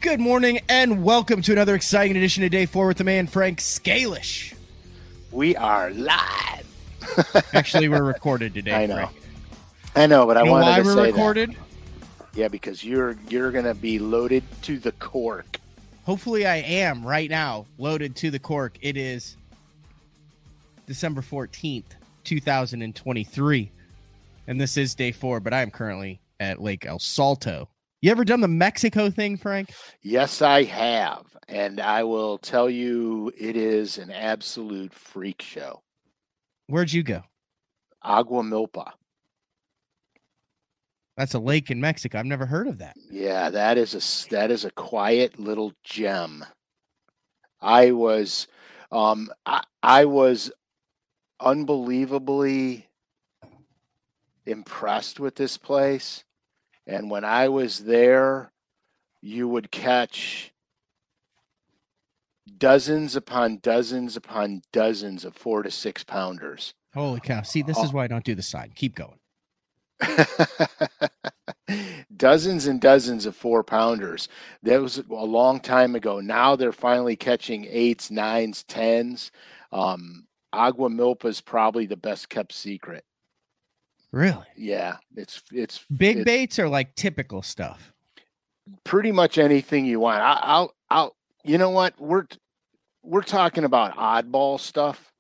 Good morning and welcome to another exciting edition of Day 4 with the man Frank SCALISH. We are live. Actually, we're recorded today. I know. Frank. I know, but You I know wanted why to we're say recorded? that. Yeah, because you're going to be loaded to the cork. Hopefully I am right now loaded to the cork. It is December 14th, 2023. And this is Day 4, but I am currently at Lake El Salto. You ever done the Mexico thing, Frank? Yes, I have. And I will tell you, it is an absolute freak show. Where'd you go? Agua Milpa. That's a lake in Mexico. I've never heard of that. Yeah, that is a quiet little gem. I was unbelievably impressed with this place. And when I was there, you would catch dozens upon dozens upon dozens of 4 to 6 pounders. Holy cow. See, this is why I don't do the side. Keep going. Dozens and dozens of 4 pounders. That was a long time ago. Now they're finally catching 8s, 9s, 10s. Agua Milpa is probably the best kept secret. Really? Yeah, it's big baits or like typical stuff. Pretty much anything you want. I'll you know what? We're talking about oddball stuff.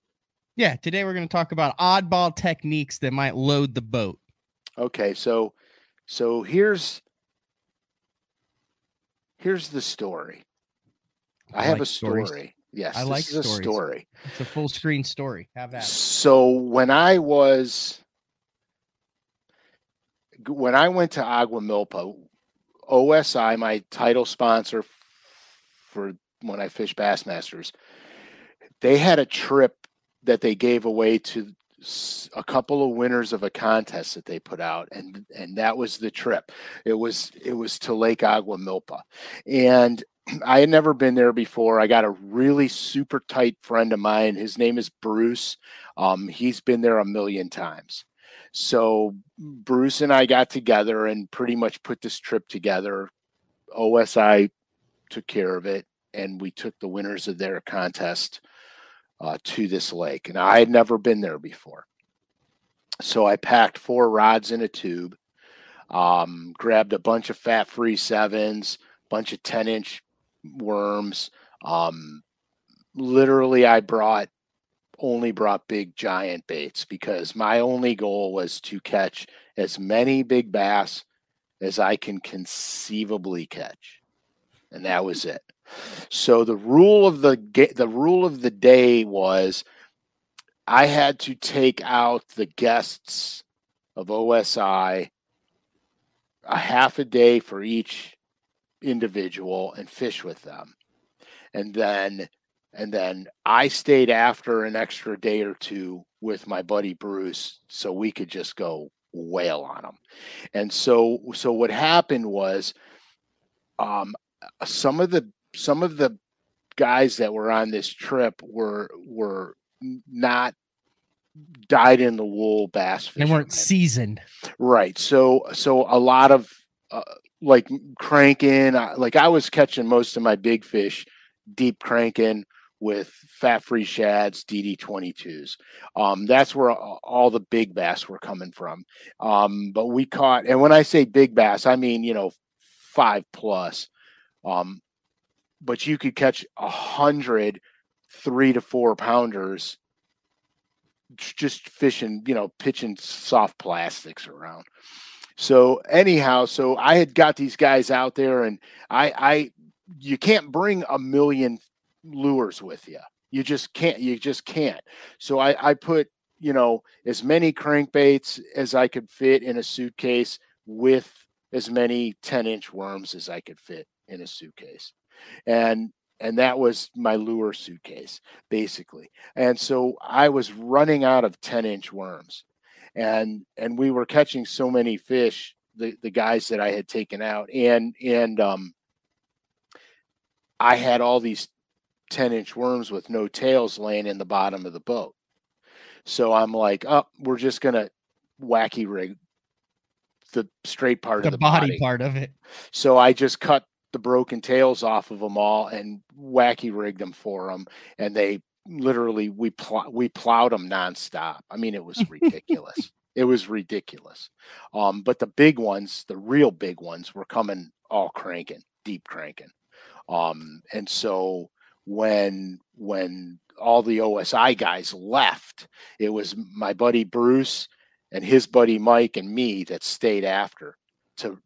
Yeah, today we're going to talk about oddball techniques that might load the boat. Okay, so here's the story. I have a story. Stories. Yes, I like this is a story. It's a full screen story. Have that. So when I went to Agua Milpa, OSI, my title sponsor for when I fish Bassmasters, they had a trip that they gave away to a couple of winners of a contest that they put out, and that was the trip. It was to Lake Agua Milpa, and I had never been there before. I got a really super tight friend of mine. His name is Bruce. He's been there a million times. So Bruce and I got together and pretty much put this trip together. OSI took care of it, and we took the winners of their contest to this lake. And I had never been there before. So I packed 4 rods in a tube, grabbed a bunch of fat-free 7s, bunch of 10-inch worms. Literally, I only brought big giant baits because my only goal was to catch as many big bass as I can conceivably catch, and that was it. So the rule of the day was I had to take out the guests of OSI a half a day for each individual and fish with them, and then I stayed after an extra day or two with my buddy Bruce so we could just go whale on them. And so what happened was some of the guys that were on this trip were not dyed in the wool bass fishermen. They weren't seasoned. Right. So a lot of like cranking, like I was catching most of my big fish deep cranking with fat-free shads, DD22s. That's where all the big bass were coming from. But we caught, and when I say big bass, I mean, 5+. But you could catch 100 3 to 4 pounders just fishing, pitching soft plastics around. So anyhow, I had got these guys out there, and you can't bring a million lures with you. You just can't. So I put, as many crankbaits as I could fit in a suitcase with as many 10-inch worms as I could fit in a suitcase. And that was my lure suitcase, basically. And so I was running out of 10-inch worms. And we were catching so many fish, the guys that I had taken out, and I had all these 10-inch worms with no tails laying in the bottom of the boat. So I'm like, we're just gonna wacky rig the straight part of the body part of it. So I just cut the broken tails off of them all and wacky rigged them for them. And they literally, we plowed them nonstop. I mean, it was ridiculous. It was ridiculous. But the big ones, the real big ones, were coming all cranking, deep cranking. And so when all the OSI guys left, it was my buddy Bruce and his buddy Mike and me that stayed after to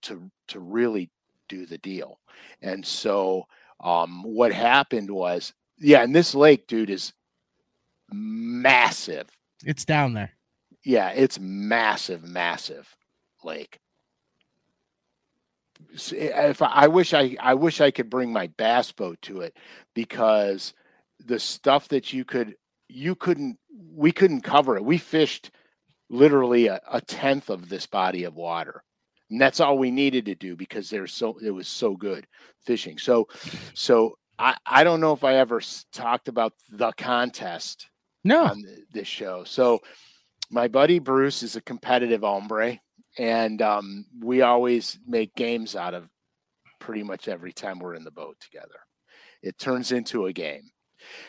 really do the deal. And so what happened was, and this lake, dude, is massive. It's down there. Yeah, it's massive lake. If I wish I could bring my bass boat to it, because the stuff that we couldn't cover it. We fished literally a tenth of this body of water, and that's all we needed to do because it was so good fishing. So I don't know if I ever talked about the contest on this show. So my buddy Bruce is a competitive hombre, and we always make games out of pretty much every time we're in the boat together. It turns into a game.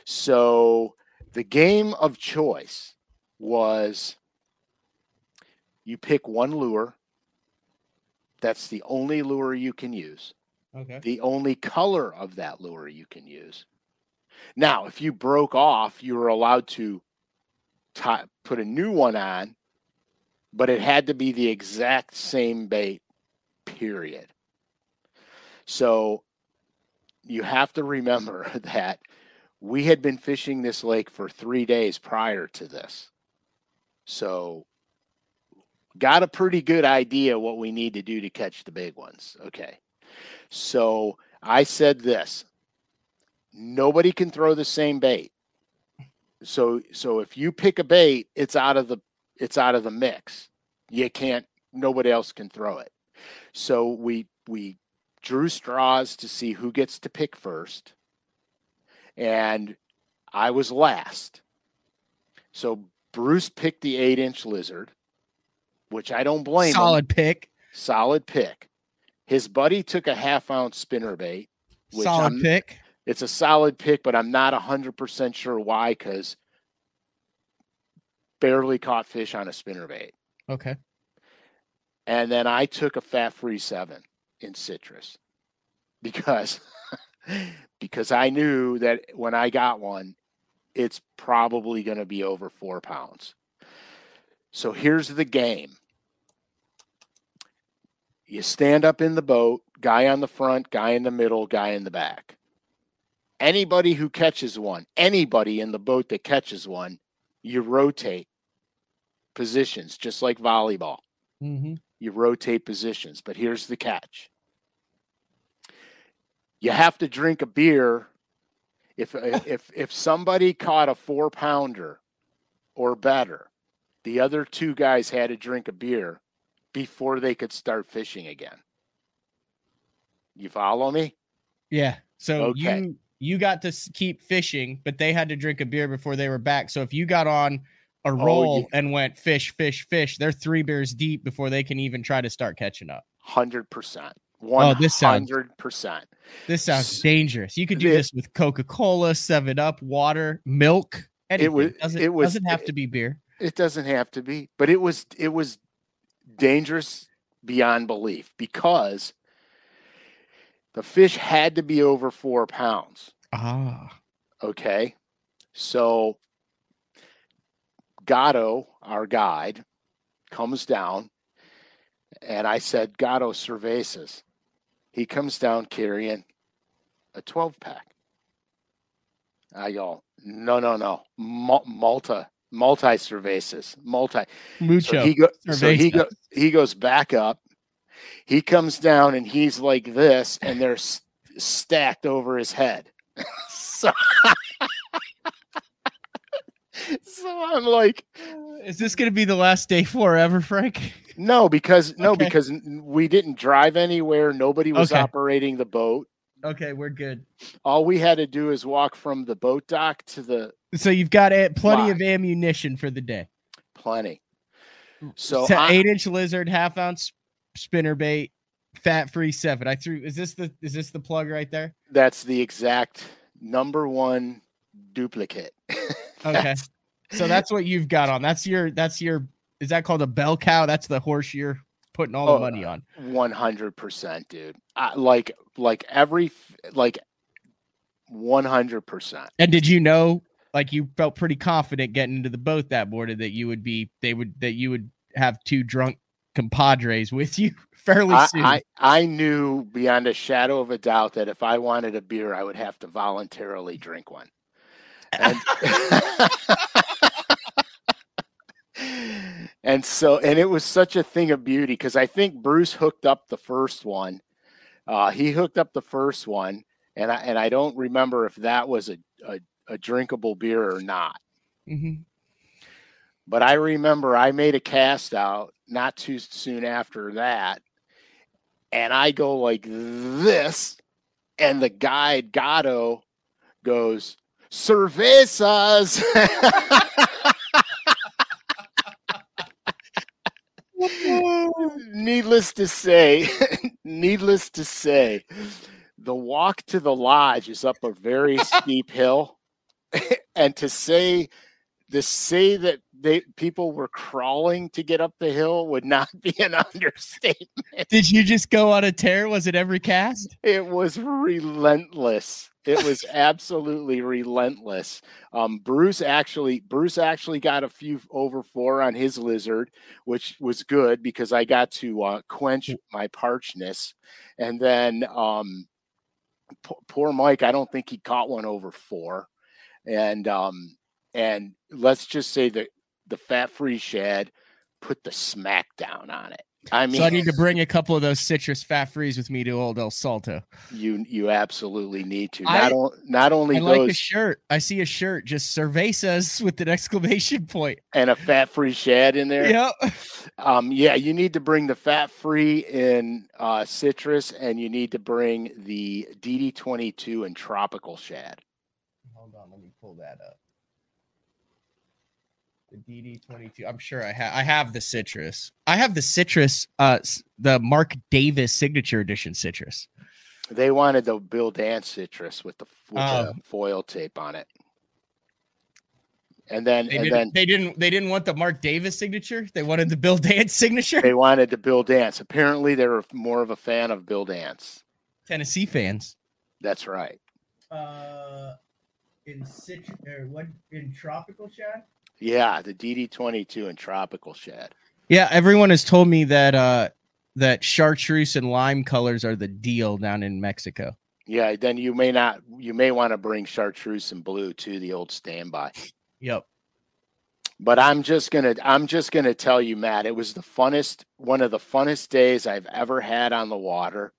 So the game of choice was, you pick one lure. That's the only lure you can use. Okay. The only color of that lure you can use. Now, if you broke off, you were allowed to put a new one on, but it had to be the exact same bait, period. So you have to remember that we had been fishing this lake for 3 days prior to this. So got a pretty good idea what we need to do to catch the big ones. Okay. So I said this: nobody can throw the same bait. So if you pick a bait, it's out of the mix. You can't, nobody else can throw it. So we drew straws to see who gets to pick first. And I was last. So Bruce picked the 8-inch lizard, which I don't blame him. Solid pick. His buddy took a 1/2-ounce spinnerbait. Solid pick. It's a solid pick, but I'm not 100% sure why, because barely caught fish on a spinnerbait. Okay. And then I took a Fat Free 7 in citrus because I knew that when I got one, it's probably going to be over 4 pounds. So here's the game. You stand up in the boat, guy on the front, guy in the middle, guy in the back. Anybody who catches one, anybody in the boat that catches one, you rotate positions, just like volleyball. Mm-hmm. You rotate positions, but here's the catch. You have to drink a beer. If somebody caught a 4-pounder or better, the other two guys had to drink a beer before they could start fishing again. You follow me? Yeah. So okay. You got to keep fishing, but they had to drink a beer before they were back. So if you got on a roll and went fish, they're 3 beers deep before they can even try to start catching up. 100%. 100%. This sounds dangerous. You could do this with Coca-Cola, 7-Up, water, milk. Anything. It doesn't have to be beer. It doesn't have to be, but it was dangerous beyond belief because the fish had to be over 4 pounds. Okay. So Gatto, our guide, comes down, and I said, Gatto, cervezas. He comes down carrying a 12-pack. I go, no. Multi-cervezas. Mucho. So he goes back up. He comes down, and he's like this, and they're stacked over his head. So I'm like, is this going to be the last day forever, Frank? No, because we didn't drive anywhere. Nobody was operating the boat. Okay, we're good. All we had to do is walk from the boat dock to the. So you've got plenty of ammunition for the day. Plenty. So 8-inch lizard, 1/2-ounce spinnerbait, Fat Free 7. Is this the plug right there? That's the exact #1 duplicate. Okay. So that's what you've got on. That's your is that called a bell cow? That's the horse you're putting all the money on. 100%, dude. Like 100%. And did you know, like, you felt pretty confident getting into the boat that morning that you would have 2 drunk compadres with you fairly soon? I knew beyond a shadow of a doubt that if I wanted a beer, I would have to voluntarily drink one. And, and it was such a thing of beauty because I think Bruce hooked up the first one. He hooked up the first one, and I don't remember if that was a drinkable beer or not. Mm-hmm. But I remember I made a cast out not too soon after that, and I go like this, and the guide Gatto goes, "Cervezas." Needless to say, the walk to the lodge is up a very steep hill, and to say that people were crawling to get up the hill would not be an understatement. Did you just go on a tear? Was it every cast? It was relentless. It was absolutely relentless. Bruce actually got a few over 4 on his lizard, which was good because I got to quench my parchness. And then poor Mike, I don't think he caught one over 4. And let's just say that the Fat Free Shad put the smack down on it. I mean, so I need to bring a couple of those citrus Fat Frees with me to Old El Salto. You absolutely need to. Not only I those, like a shirt. I see a shirt, just cervezas with an exclamation point and a Fat Free Shad in there. Yep. Yeah, you need to bring the Fat Free in citrus, and you need to bring the DD22 and tropical shad. Hold on, let me pull that up. The DD22. I'm sure I have the citrus. I have the citrus, the Mark Davis signature edition citrus. They wanted the Bill Dance citrus with the foil tape on it. And then they didn't want the Mark Davis signature. They wanted the Bill Dance signature. They wanted the Bill Dance. Apparently, they were more of a fan of Bill Dance. Tennessee fans. That's right. In tropical shad. Yeah, the DD22 and tropical shad. Yeah, everyone has told me that that chartreuse and lime colors are the deal down in Mexico. Yeah, then you may want to bring chartreuse and blue to the old standby. Yep. But I'm just gonna tell you, Matt, it was one of the funnest days I've ever had on the water.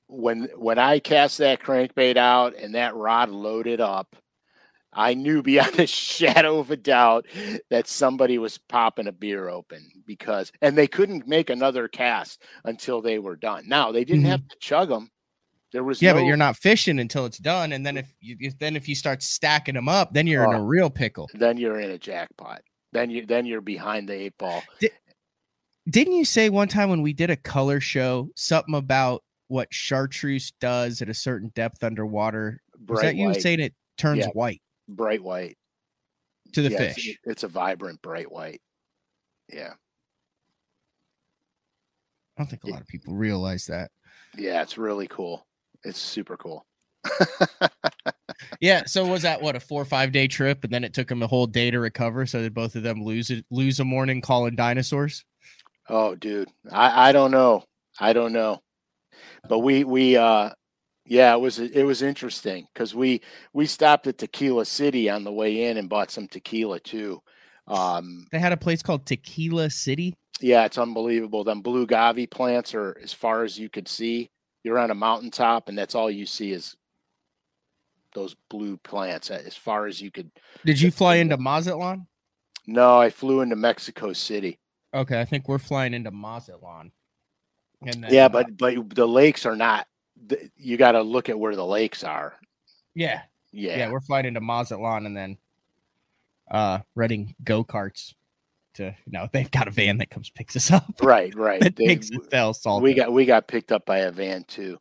When I cast that crankbait out and that rod loaded up, I knew beyond a shadow of a doubt that somebody was popping a beer open and they couldn't make another cast until they were done. Now they didn't have to chug them. There was but you're not fishing until it's done. And then if you start stacking them up, then you're in a real pickle. Then you're in a jackpot. Then you're behind the 8 ball. Didn't you say one time when we did a color show something about what chartreuse does at a certain depth underwater? Was that you saying it turns white? Bright white to the fish. It's a vibrant bright white. Yeah. I don't think a lot of people realize that. Yeah, it's really cool. It's super cool. Yeah. So was that a 4 or 5 day trip, and then it took them a whole day to recover? So did both of them lose a morning calling dinosaurs? Oh, dude, I don't know. But yeah, it was interesting because we stopped at Tequila City on the way in and bought some tequila too. They had a place called Tequila City. Yeah, it's unbelievable. Them blue agave plants are as far as you could see. You're on a mountaintop, and that's all you see is those blue plants as far as you could. Did you fly into Mazatlan? No, I flew into Mexico City. Okay, I think we're flying into Mazatlan. And then, yeah, but the lakes are not. You got to look at where the lakes are. Yeah. We're flying into Mazatlan and then renting go-karts no, they've got a van that comes picks us up. Right. That takes us to El Salto. We got picked up by a van too.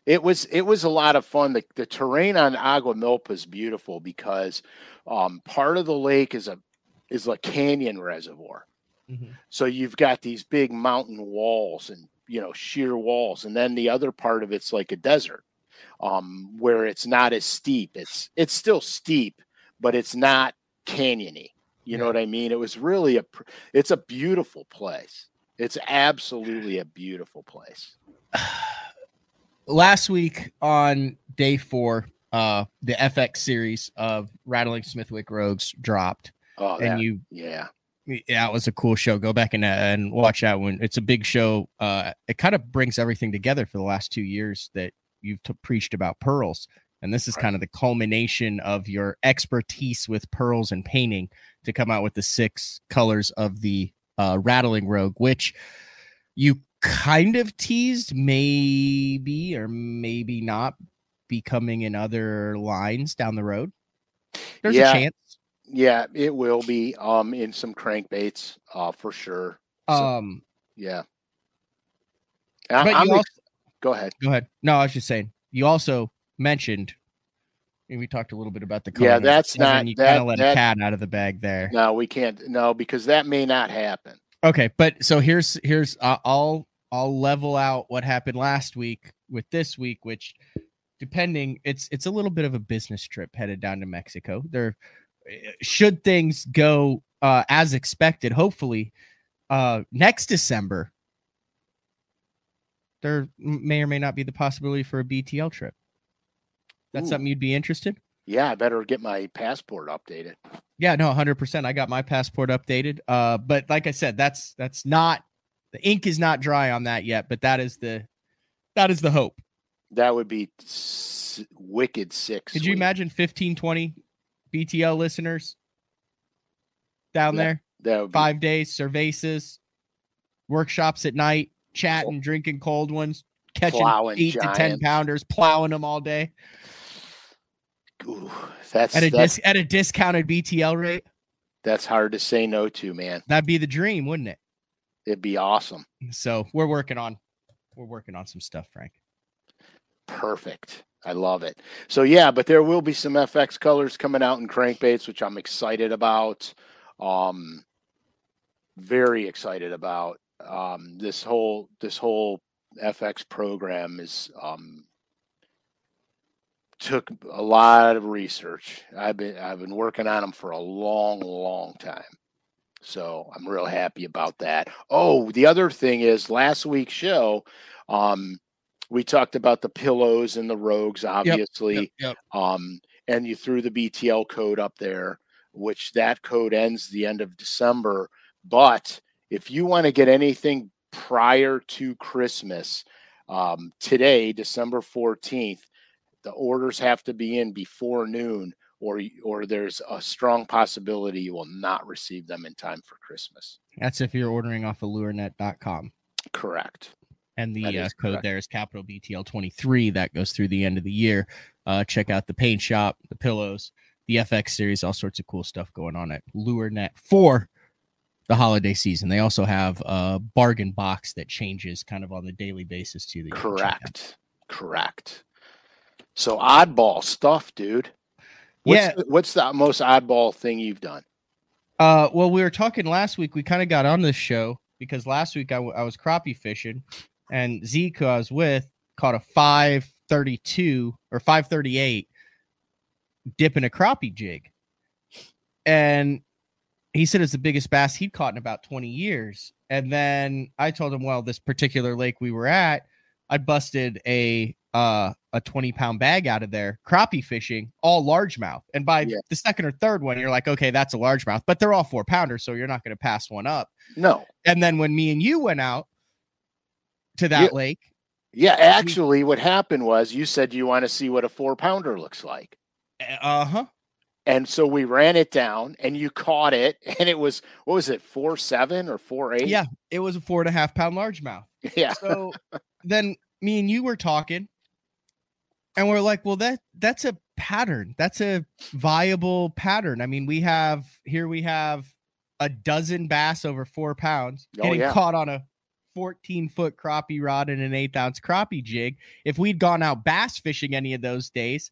It was a lot of fun. The terrain on Agua Milpa is beautiful because part of the lake is a canyon reservoir. Mm-hmm. So you've got these big mountain walls and sheer walls, and then the other part of it's like a desert, where it's not as steep. It's still steep, but it's not canyony. You know what I mean? It was really it's a beautiful place. It's absolutely a beautiful place. Last week on day 4, the FX series of Rattling Smithwick Rogues dropped. Oh, and yeah, it was a cool show. Go back and watch that one. It's a big show. It kind of brings everything together for the last 2 years that you've preached about pearls. And this is kind of the culmination of your expertise with pearls and painting to come out with the 6 colors of the Rattling Rogue, which you kind of teased maybe or maybe not becoming in other lines down the road. There's a chance. Yeah, it will be in some crankbaits for sure. Yeah. Go ahead. No, I was just saying. You also mentioned, and we talked a little bit about the color. Yeah, that's not. You kind of let a cat out of the bag there. No, we can't. No, because that may not happen. Okay, but so here's I'll level out what happened last week with this week, which depending, it's a little bit of a business trip headed down to Mexico. There, should things go as expected, hopefully next December, there may or may not be the possibility for a BTL trip. That's something you'd be interested? Yeah, I better get my passport updated. Yeah, no, 100%. I got my passport updated. But like I said, that's not, the ink is not dry on that yet, but that is the hope. That would be wicked sick. Could you imagine 15, 20 BTL listeners down there? That would be 5 days, cervezas, workshops at night, chatting, drinking cold ones, catching 8 to 10 pounders, plowing them all day. Ooh, that's at a discounted BTL rate. That's hard to say no to, man. That'd be the dream, wouldn't it? It'd be awesome. So we're working on some stuff, Frank. Perfect. I love it. So yeah, but there will be some FX colors coming out in crankbaits, which I'm excited about. Very excited about. This whole FX program is took a lot of research. I've been working on them for a long time. So I'm real happy about that. Oh, the other thing is last week's show, we talked about the pillows and the Rogues, obviously. Yep. And you threw the BTL code up there, which that code ends the end of December. But if you want to get anything prior to Christmas, today, December 14th, the orders have to be in before noon, or there's a strong possibility you will not receive them in time for Christmas. That's if you're ordering off of lurenet.com. Correct. And the code correct. There is capital BTL 23. That goes through the end of the year. Check out the paint shop, the pillows, the FX series, all sorts of cool stuff going on at LureNet for the holiday season. They also have a bargain box that changes kind of on the daily basis too. Correct. So oddball stuff, dude. What's the most oddball thing you've done? Well, we were talking last week. We kind of got on this show because last week I was crappie fishing, and Zeke, who I was with, caught a 532 or 538 dipping a crappie jig. And he said it's the biggest bass he'd caught in about 20 years. And then I told him, well, this particular lake we were at, I busted a 20-pound bag out of there, crappie fishing, all largemouth. And by the second or third one, you're like, okay, that's a largemouth, but they're all 4-pounders, so you're not going to pass one up. No. And then when me and you went out to that lake. Yeah, actually, what happened was you said you want to see what a 4-pounder looks like. Uh-huh. And so we ran it down, and you caught it, and it was, what was it, 4.7 or 4.8? Yeah, it was a 4.5-pound largemouth. Yeah. So then me and you were talking, and we're like, well, that's a pattern. That's a viable pattern. I mean, we have a dozen bass over 4 pounds, Oh, getting yeah. caught on a 14-foot crappie rod and an 1/8-ounce crappie jig. If we'd gone out bass fishing any of those days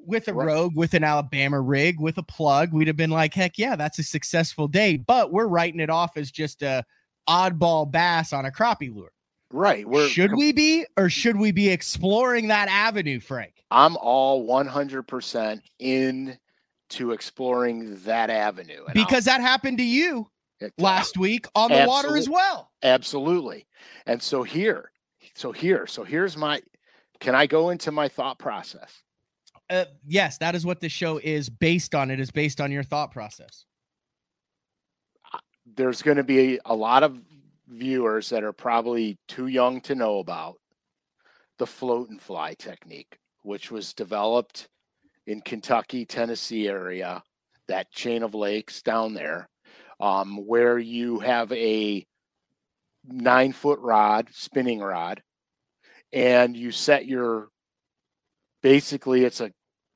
with a Rogue, with an Alabama rig, with a plug, we'd have been like, heck yeah, that's a successful day. But we're writing it off as just a oddball bass on a crappie lure. Right. Should we be, or should we be exploring that avenue, Frank? I'm all 100% into exploring that avenue. And because that happened to you last week on the water as well. Absolutely. And so here's my, can I go into my thought process? Yes, that is what the show is based on. It is based on your thought process. There's going to be a lot of viewers that are probably too young to know about the float and fly technique, which was developed in Kentucky, Tennessee area, that chain of lakes down there, where you have a 9-foot rod, spinning rod, and you set basically it's a,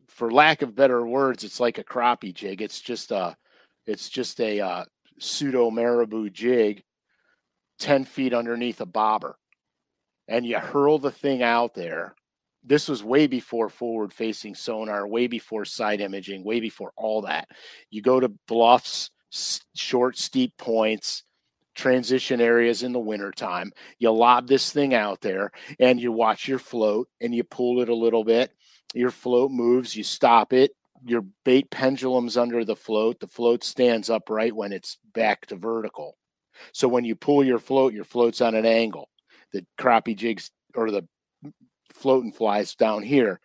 for lack of better words, it's like a crappie jig. It's just a pseudo marabou jig 10 feet underneath a bobber, and you hurl the thing out there. This was way before forward facing sonar, way before side imaging, way before all that. You go to bluffs, short, steep points, transition areas in the wintertime. You lob this thing out there and you watch your float and you pull it a little bit. Your float moves, you stop it. Your bait pendulum's under the float. The float stands upright when it's back to vertical. So when you pull your float's on an angle. The crappie jigs or the float and flies down here.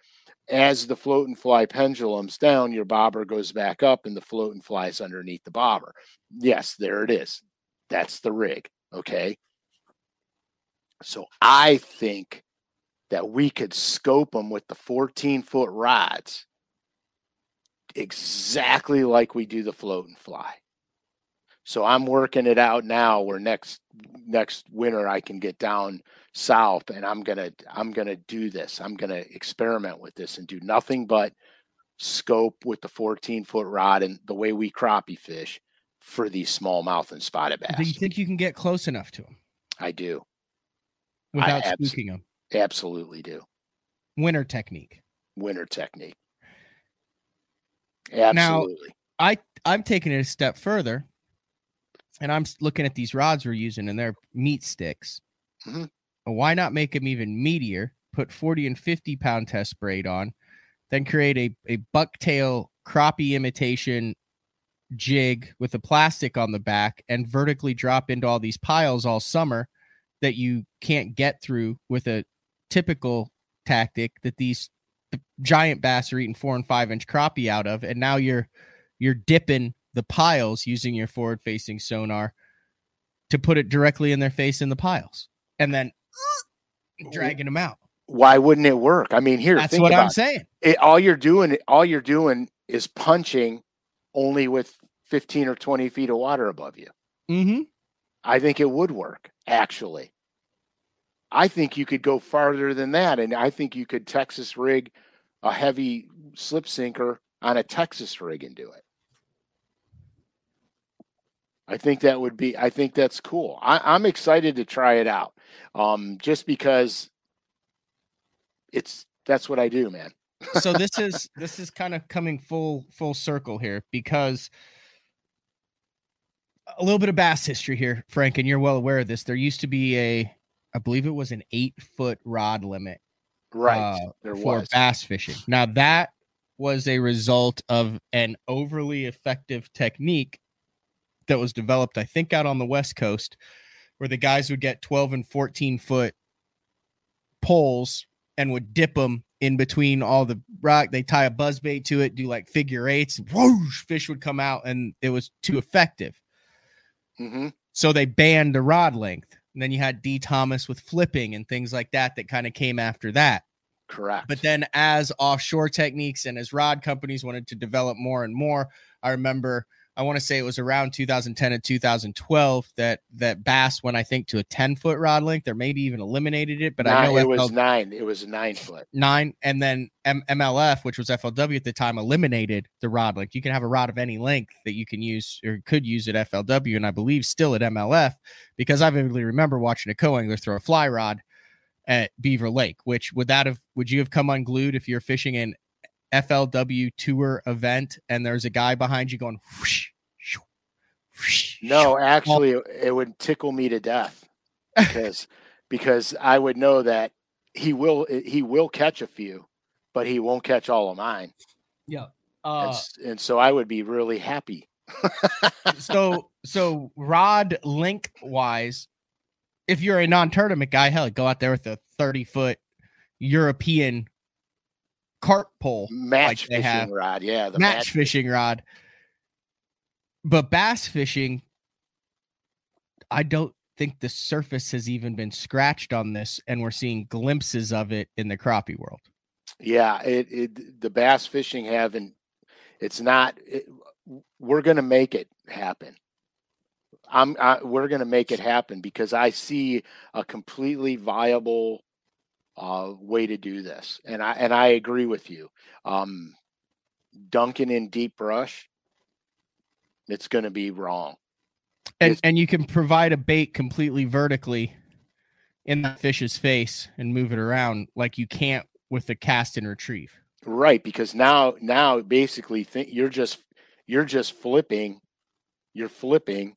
As the float and fly pendulum's down, your bobber goes back up and the float and flies underneath the bobber. Yes, there it is. That's the rig. Okay. So I think that we could scope them with the 14-foot rods exactly like we do the float and fly. So I'm working it out now where next winter I can get down south and I'm gonna do this. I'm gonna experiment with this and do nothing but scope with the 14-foot rod and the way we crappie fish for these smallmouth and spotted bass. Do you think you can get close enough to them? I do. Without spooking them? Absolutely do. Winter technique. Absolutely. Now, I'm taking it a step further. And I'm looking at these rods we're using, and they're meat sticks. Mm-hmm. Well, why not make them even meatier? Put 40 and 50 pound test braid on, then create a bucktail crappie imitation jig with a plastic on the back and vertically drop into all these piles all summer that you can't get through with a typical tactic that the giant bass are eating 4 and 5 inch crappie out of. And now you're dipping the piles using your forward facing sonar to put it directly in their face in the piles and then dragging them out. Why wouldn't it work? I mean, that's what I'm saying. All you're doing is punching only with 15 or 20 feet of water above you. Mm-hmm. I think it would work, actually. I think you could go farther than that. And I think you could Texas rig a heavy slip sinker on a Texas rig and do it. I think that's cool. I'm excited to try it out. Just because that's what I do, man. So this is kind of coming full circle here, because a little bit of bass history here, Frank, and you're well aware of this. There used to be I believe it was an 8-foot rod limit, right? For bass fishing. Now that was a result of an overly effective technique that was developed, I think, out on the West Coast, where the guys would get 12 and 14-foot poles and would dip them in between all the rock. They tie a buzzbait to it, do like figure eights, whoosh, fish would come out, and it was too effective. Mm-hmm. So they banned the rod length. And then you had D. Thomas with flipping and things like that kind of came after that. Correct. But then as offshore techniques and as rod companies wanted to develop more and more, I remember I want to say it was around 2010 and 2012 that bass went, I think, to a 10-foot rod length, or maybe even eliminated it. But I know it was 9. It was 9 foot. 9, and then MLF, which was FLW at the time, eliminated the rod length. You can have a rod of any length that you can use or could use at FLW, and I believe still at MLF, because I vividly remember watching a co-angler throw a fly rod at Beaver Lake. Which would you have come unglued if you're fishing an FLW tour event and there's a guy behind you going whoosh, whoosh, whoosh? No, actually it would tickle me to death because I would know that he will catch a few, but he won't catch all of mine. Yeah. And so I would be really happy. so rod length wise, if you're a non-tournament guy, hell, go out there with a 30-foot European carp pole match fishing rod. Yeah, the match fishing rod. But bass fishing, I don't think the surface has even been scratched on this, and we're seeing glimpses of it in the crappie world. Yeah, the bass fishing haven't. It's not. We're going to make it happen. We're going to make it happen because I see a completely viable way to do this, and I agree with you. Dunking in deep brush, it's going to be wrong. And you can provide a bait completely vertically in the fish's face and move it around like you can't with the cast and retrieve. Right, because now basically you're just flipping. You're flipping,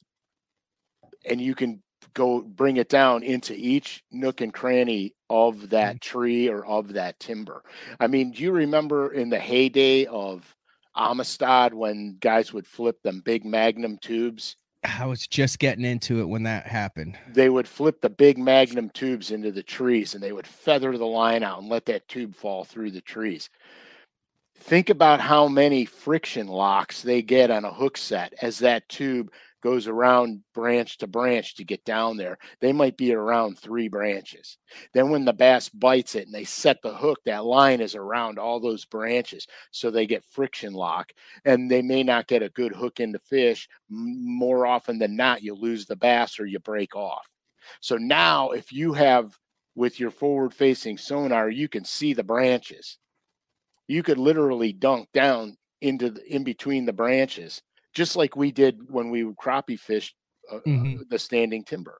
and you can go bring it down into each nook and cranny of that tree or of that timber. I mean, do you remember in the heyday of Amistad when guys would flip them big Magnum tubes? I was just getting into it when that happened. They would flip the big Magnum tubes into the trees, and they would feather the line out and let that tube fall through the trees. Think about how many friction locks they get on a hook set as that tube goes around branch to branch to get down there. They might be around 3 branches. Then when the bass bites it and they set the hook, that line is around all those branches. So they get friction lock, and they may not get a good hook into fish. More often than not, you lose the bass or you break off. So now if you have, with your forward facing sonar, you can see the branches. You could literally dunk down in between the branches, just like we did when we crappie fished the standing timber.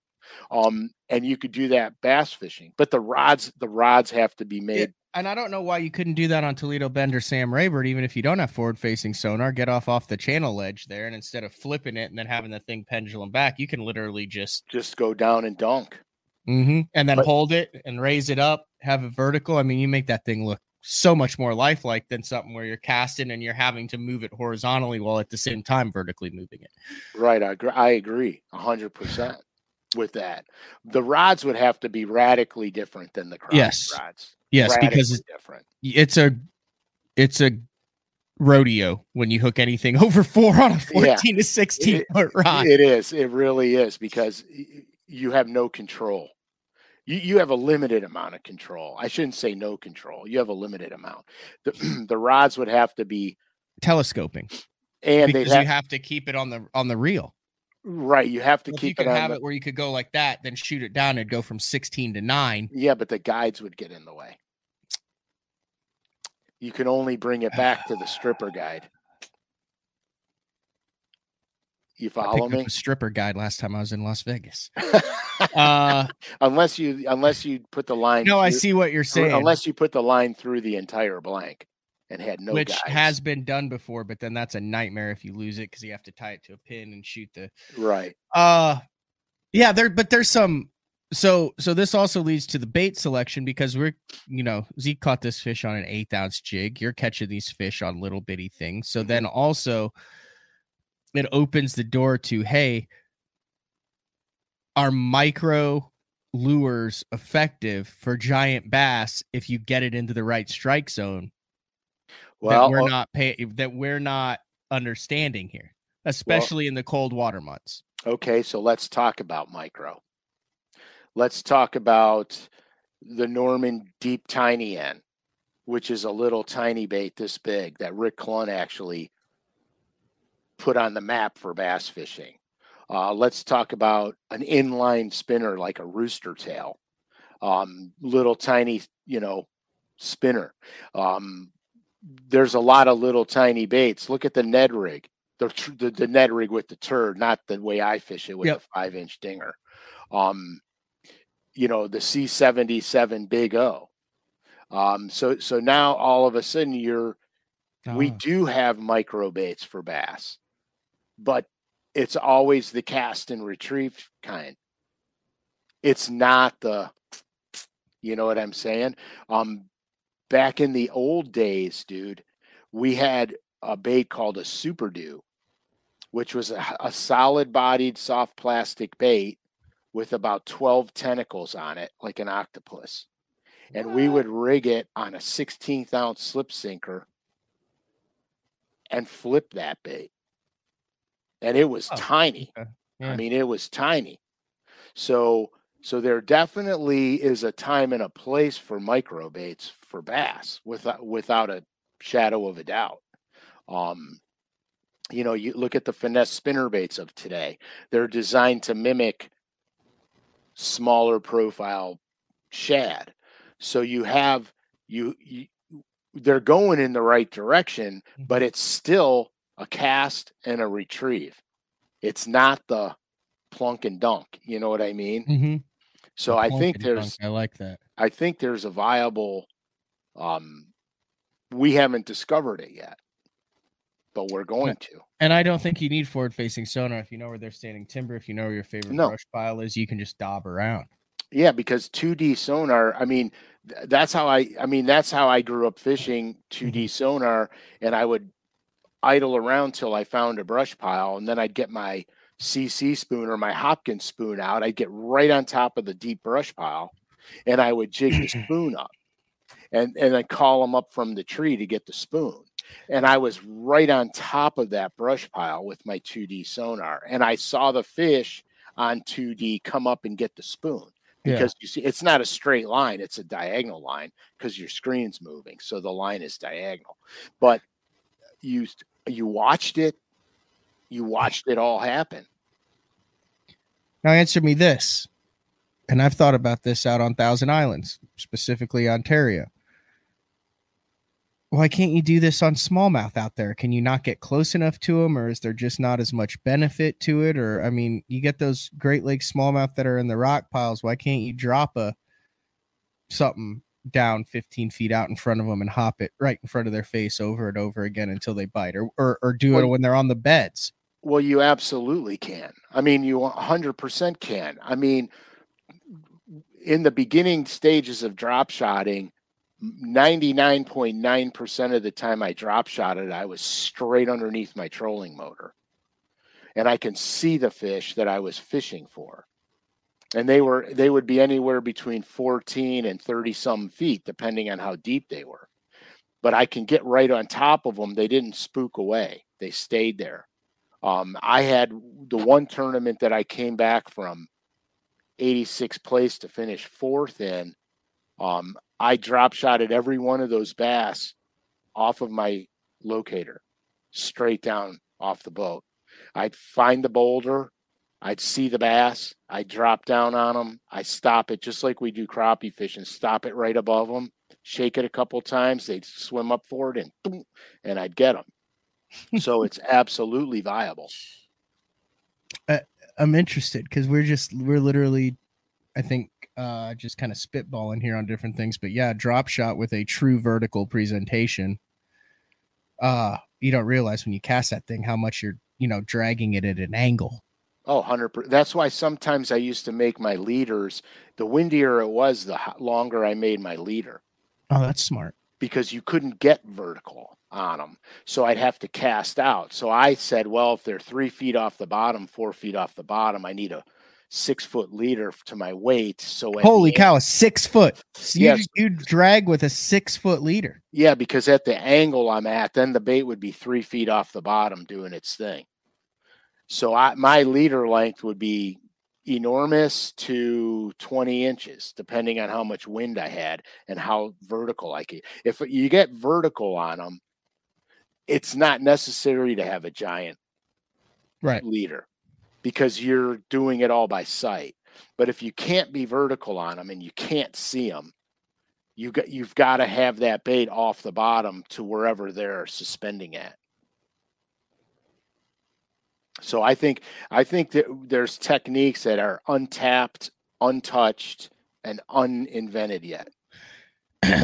And you could do that bass fishing, but the rods have to be made. Yeah, and I don't know why you couldn't do that on Toledo Bend or Sam Rayburn, even if you don't have forward facing sonar. Get off the channel ledge there, and instead of flipping it and then having the thing pendulum back, you can literally just go down and dunk. And then hold it and raise it up, have it vertical. I mean, you make that thing look so much more lifelike than something where you're casting and you're having to move it horizontally while at the same time vertically moving it. Right. I agree 100% with that. The rods would have to be radically different than the crappie rods. Yes, radically because different. It's a rodeo when you hook anything over 4 on a 14 to 16 foot rod. It is. It really is, because you have no control. You have a limited amount of control. I shouldn't say no control. You have a limited amount. The rods would have to be telescoping, and because you have to keep it on the reel. Right, you have to keep it. You could have it where you could go like that, then shoot it down and go from 16 to 9. Yeah, but the guides would get in the way. You can only bring it back to the stripper guide. You follow me? A stripper guide last time I was in Las Vegas. Unless you put the line. No, I see what you're saying. Unless you put the line through the entire blank and had no which guides. Has been done before, but then that's a nightmare if you lose it because you have to tie it to a pin and shoot the right. Yeah, there's some. So this also leads to the bait selection, because Zeke caught this fish on an 1/8 ounce jig. You're catching these fish on little bitty things. So then also it opens the door to, hey, are micro lures effective for giant bass if you get it into the right strike zone? Well, that we're not understanding here, especially in the cold water months. Okay, so let's talk about micro. Let's talk about the Norman Deep Tiny End, which is a little tiny bait this big that Rick Clun actually put on the map for bass fishing. Let's talk about an inline spinner like a rooster tail, little tiny, spinner. There's a lot of little tiny baits. Look at the Ned rig, the Ned rig with the turd, not the way I fish it with the 5-inch dinger. The C77 Big O. So now all of a sudden we do have micro baits for bass, but it's always the cast and retrieve kind. It's not you know what I'm saying? Back in the old days, dude, we had a bait called a Super Dew, which was a solid bodied soft plastic bait with about 12 tentacles on it, like an octopus. And we would rig it on a 16th ounce slip sinker and flip that bait. And it was tiny. Okay. Yeah. I mean, it was tiny. So there definitely is a time and a place for micro baits for bass, without a shadow of a doubt. You look at the finesse spinner baits of today. They're designed to mimic smaller profile shad. So they're going in the right direction, but it's still a cast and a retrieve. It's not the plunk and dunk. You know what I mean? Mm-hmm. So I think I like that. I think there's a viable, we haven't discovered it yet, but we're going to. And I don't think you need forward facing sonar. If you know where they're standing timber, if you know where your favorite brush pile is, you can just daub around. Yeah, because 2D sonar, that's how I grew up fishing 2D sonar, and I would idle around till I found a brush pile, and then I'd get my CC spoon or my Hopkins spoon out. I'd get right on top of the deep brush pile, and I would jig the spoon up, and I'd call them up from the tree to get the spoon. And I was right on top of that brush pile with my 2D sonar, and I saw the fish on 2D come up and get the spoon. Because you see, it's not a straight line, it's a diagonal line because your screen's moving. So the line is diagonal. But you watched it all happen. Now answer me this, and I've thought about this out on Thousand Islands, specifically Ontario. Why can't you do this on smallmouth out there? Can you not get close enough to them, or is there just not as much benefit to it? Or, you get those Great Lakes smallmouth that are in the rock piles. Why can't you drop something down 15 feet out in front of them and hop it right in front of their face over and over again until they bite, or do it when they're on the beds? Well, you absolutely can. You 100% can. In the beginning stages of drop shotting, 99.9% of the time I drop shotted, I was straight underneath my trolling motor, and I can see the fish that I was fishing for, and they would be anywhere between 14 and 30 some feet depending on how deep they were, but I can get right on top of them. They didn't spook away, they stayed there. I had the one tournament that I came back from 86th place to finish 4th in. I drop shotted every one of those bass off of my locator, straight down off the boat. I'd find the boulder, I'd see the bass, I'd drop down on them, I stop it just like we do crappie fishing, stop it right above them, shake it a couple times, they'd swim up for it, and boom, and I'd get them. So it's absolutely viable. I'm interested because we're literally, I think, just kind of spitballing here on different things, but yeah, drop shot with a true vertical presentation. You don't realize when you cast that thing how much you're, dragging it at an angle. Oh, 100%. That's why sometimes I used to make my leaders, the windier it was, the longer I made my leader. Oh, that's smart. Because you couldn't get vertical on them. So I'd have to cast out. So I said, well, if they're 3 feet off the bottom, 4 feet off the bottom, I need a 6-foot leader to my weight. So holy cow, a 6 foot. Yes. You drag with a 6-foot leader. Yeah, because at the angle I'm at, then the bait would be 3 feet off the bottom doing its thing. So my leader length would be enormous to 20 inches, depending on how much wind I had and how vertical I could. If you get vertical on them, it's not necessary to have a giant right leader because you're doing it all by sight. But if you can't be vertical on them and you can't see them, you've got to have that bait off the bottom to wherever they're suspending at. So I think that there's techniques that are untapped, untouched, and uninvented yet.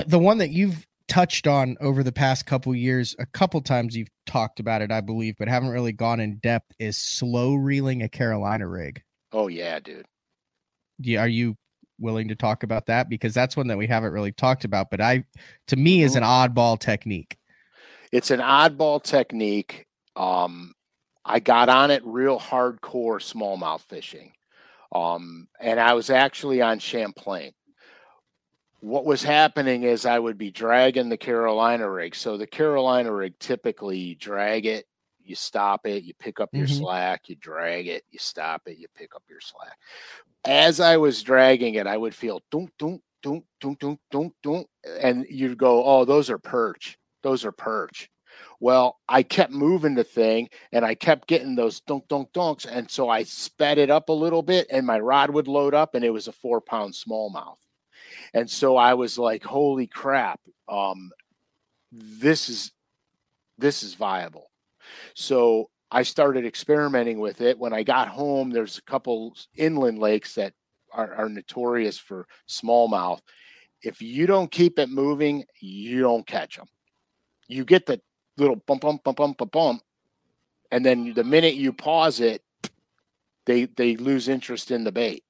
The one that you've touched on over the past couple years, a couple times you've talked about it, I believe, but haven't really gone in depth, is slow reeling a Carolina rig. Oh yeah, dude. Yeah, are you willing to talk about that? Because that's one that we haven't really talked about, but to me is an oddball technique. It's an oddball technique. I got on it real hardcore smallmouth fishing. And I was actually on Champlain. What was happening is I would be dragging the Carolina rig. So the Carolina rig, typically you drag it, you stop it, you pick up your slack, you drag it, you stop it, you pick up your slack. As I was dragging it, I would feel dunk, dunk, dunk, dunk, dunk, dunk, dunk. And you'd go, oh, those are perch. Those are perch. Well, I kept moving the thing and I kept getting those dunk, dunk, dunks. And so I sped it up a little bit and my rod would load up and it was a 4-pound smallmouth. And so I was like, holy crap, this is viable. So I started experimenting with it. When I got home, there's a couple inland lakes that are notorious for smallmouth. If you don't keep it moving, you don't catch them. You get the little bump, bump, bump, bump, bump, bump. And then the minute you pause it, they lose interest in the bait.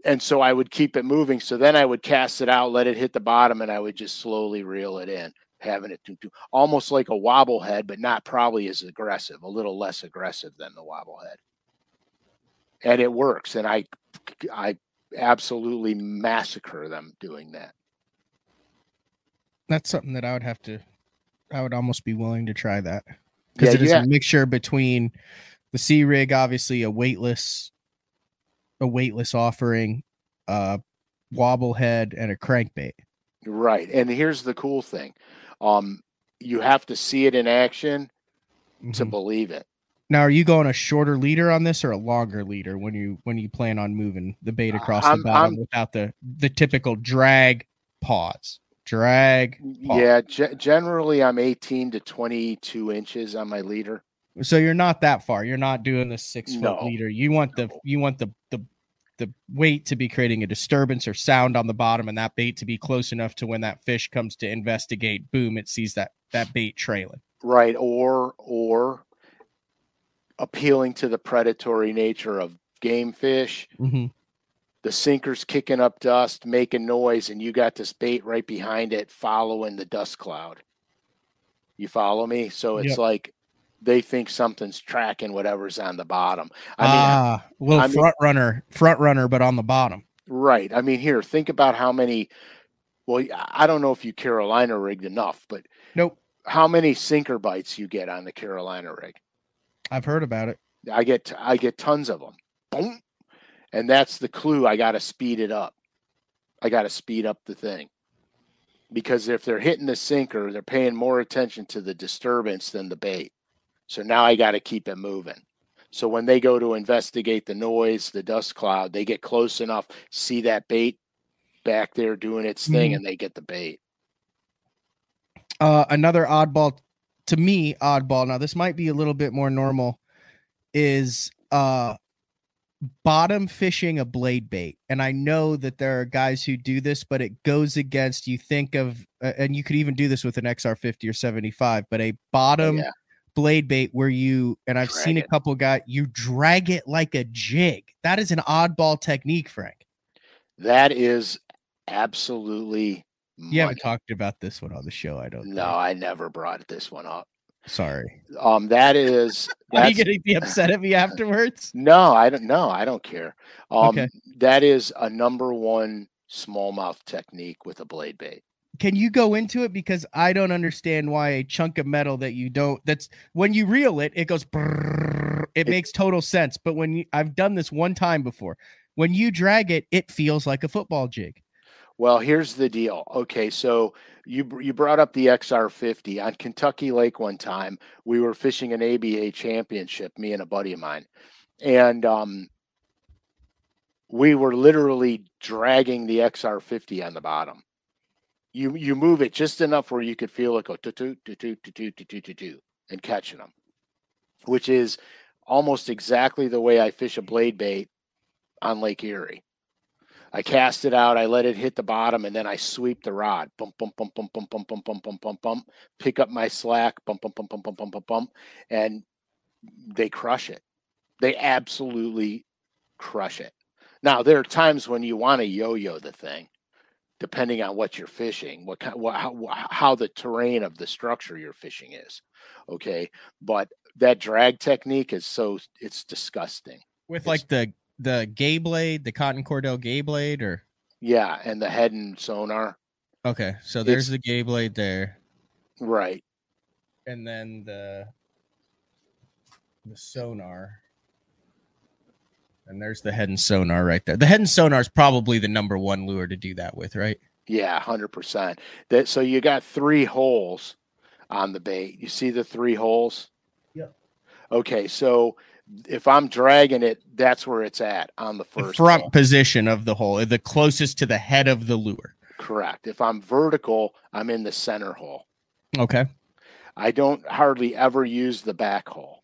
And so I would keep it moving. So then I would cast it out, let it hit the bottom, and I would just slowly reel it in, having it almost like a wobblehead, but not probably as aggressive, a little less aggressive than the wobblehead. And it works. And I absolutely massacre them doing that. That's something that I would almost be willing to try that. Because it is a mixture between the C rig, obviously a weightless offering, wobblehead, and a crankbait. Right. And here's the cool thing. You have to see it in action to believe it. Now, are you going a shorter leader on this or a longer leader when you plan on moving the bait across the bottom without the typical drag, pause? Drag, pause. Yeah, generally I'm 18 to 22 inches on my leader. So you're not that far. You're not doing the 6-foot leader. You want the weight to be creating a disturbance or sound on the bottom, and that bait to be close enough to when that fish comes to investigate, boom, it sees that bait trailing. Right, or appealing to the predatory nature of game fish. The sinker's kicking up dust, making noise, and you got this bait right behind it following the dust cloud. You follow me? So it's like they think something's tracking whatever's on the bottom. Front runner, but on the bottom. Right. I mean, here, think about how many. Well, I don't know if you Carolina rigged enough, but nope. How many sinker bites you get on the Carolina rig? I've heard about it. I get tons of them. Boom. And that's the clue. I got to speed it up. I got to speed up the thing. Because if they're hitting the sinker, they're paying more attention to the disturbance than the bait. So now I got to keep it moving. So when they go to investigate the noise, the dust cloud, they get close enough, see that bait back there doing its thing, and they get the bait. Another oddball, to me, now this might be a little bit more normal, is bottom fishing a blade bait. And I know that there are guys who do this, but it goes against, you think of, and you could even do this with an XR50 or 75, but a bottom blade bait where I've seen a couple guys, you drag it like a jig. That is an oddball technique, Frank. That is absolutely money. You haven't talked about this one on the show, I don't think. I never brought this one up. Sorry. That is. Are you going to be upset at me afterwards? No, I don't. No, I don't care. Okay. That is a number one smallmouth technique with a blade bait. Can you go into it? Because I don't understand why a chunk of metal that's when you reel it, it goes, brrr, it makes total sense. But I've done this one time before, when you drag it, it feels like a football jig. Well, here's the deal. Okay. So You brought up the XR50 on Kentucky Lake one time. We were fishing an ABA championship, me and a buddy of mine, and we were literally dragging the XR50 on the bottom. You move it just enough where you could feel it go and catching them, which is almost exactly the way I fish a blade bait on Lake Erie. I cast it out, I let it hit the bottom, and then I sweep the rod. Bump, bump, bump, bump, bump, bump, bump, bump, bump, bump, bump. Pick up my slack, bump, bump, bump, bump, bump, bump, bump, bump, and they crush it. They absolutely crush it. Now, there are times when you want to yo-yo the thing, depending on what you're fishing, how the terrain of the structure you're fishing is. Okay, but that drag technique is it's disgusting. With like the gay blade, the cotton cordell gay blade, or yeah, and the head and sonar. Okay, so there's the gay blade there, right, and then the sonar, and there's the head and sonar right there. The head and sonar is probably the number one lure to do that with, right? Yeah, 100%. That so you got 3 holes on the bait. You see the 3 holes? Yep. Okay, so if I'm dragging it, that's where it's at on the first front hole. Position of the hole, the closest to the head of the lure. Correct. If I'm vertical, I'm in the center hole. Okay. I don't hardly ever use the back hole.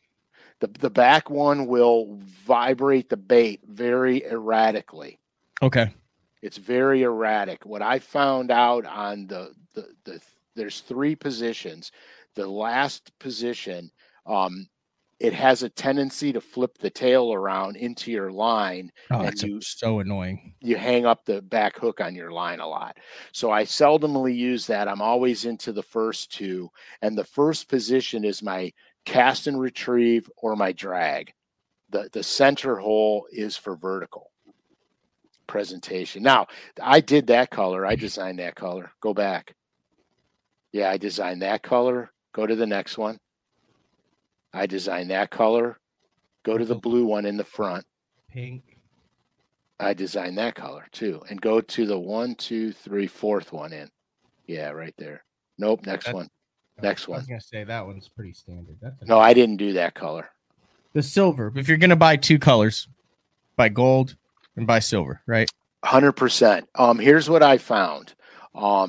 The back one will vibrate the bait very erratically. Okay. It's very erratic. What I found out on there's 3 positions. The last position, it has a tendency to flip the tail around into your line. Oh, that's so annoying. You hang up the back hook on your line a lot. So I seldomly use that. I'm always into the first 2. And the first position is my cast and retrieve or my drag. The center hole is for vertical presentation. Now, I did that color. I designed that color. Go back. Yeah, I designed that color. Go to the next one. I designed that color. Go to the blue one in the front. Pink. I designed that color too. And go to the 1, 2, 3, 4th one in. Yeah, right there. Nope, next one. Next one. I was going to say that one's pretty standard. No, I didn't do that color. The silver. If you're going to buy 2 colors, buy gold and buy silver, right? 100%. Here's what I found. A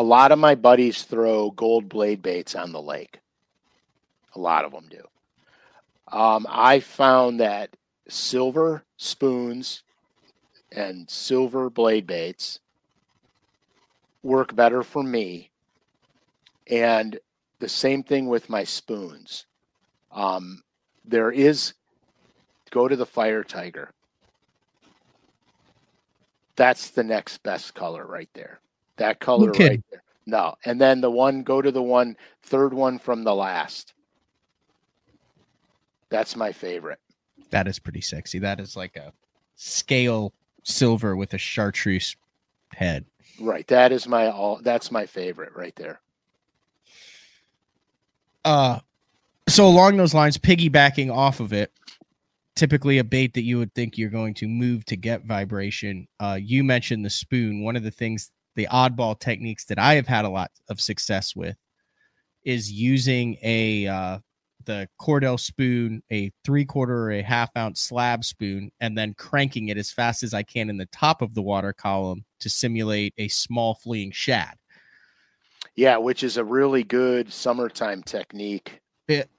lot of my buddies throw gold blade baits on the lake. A lot of them do. I found that silver spoons and silver blade baits work better for me. And the same thing with my spoons. Go to the Fire Tiger. That's the next best color right there. That color right there. No. And then go to the 3rd one from the last. That's my favorite. That is pretty sexy. That is like a scale silver with a chartreuse head. Right. That's my favorite right there. So along those lines, piggybacking off of it, typically a bait that you would think you're going to move to get vibration. You mentioned the spoon. One of the things, the oddball techniques that I have had a lot of success with is using the Cordell spoon, a 3/4 or a 1/2 ounce slab spoon, and then cranking it as fast as I can in the top of the water column to simulate a small fleeing shad. Yeah, which is a really good summertime technique.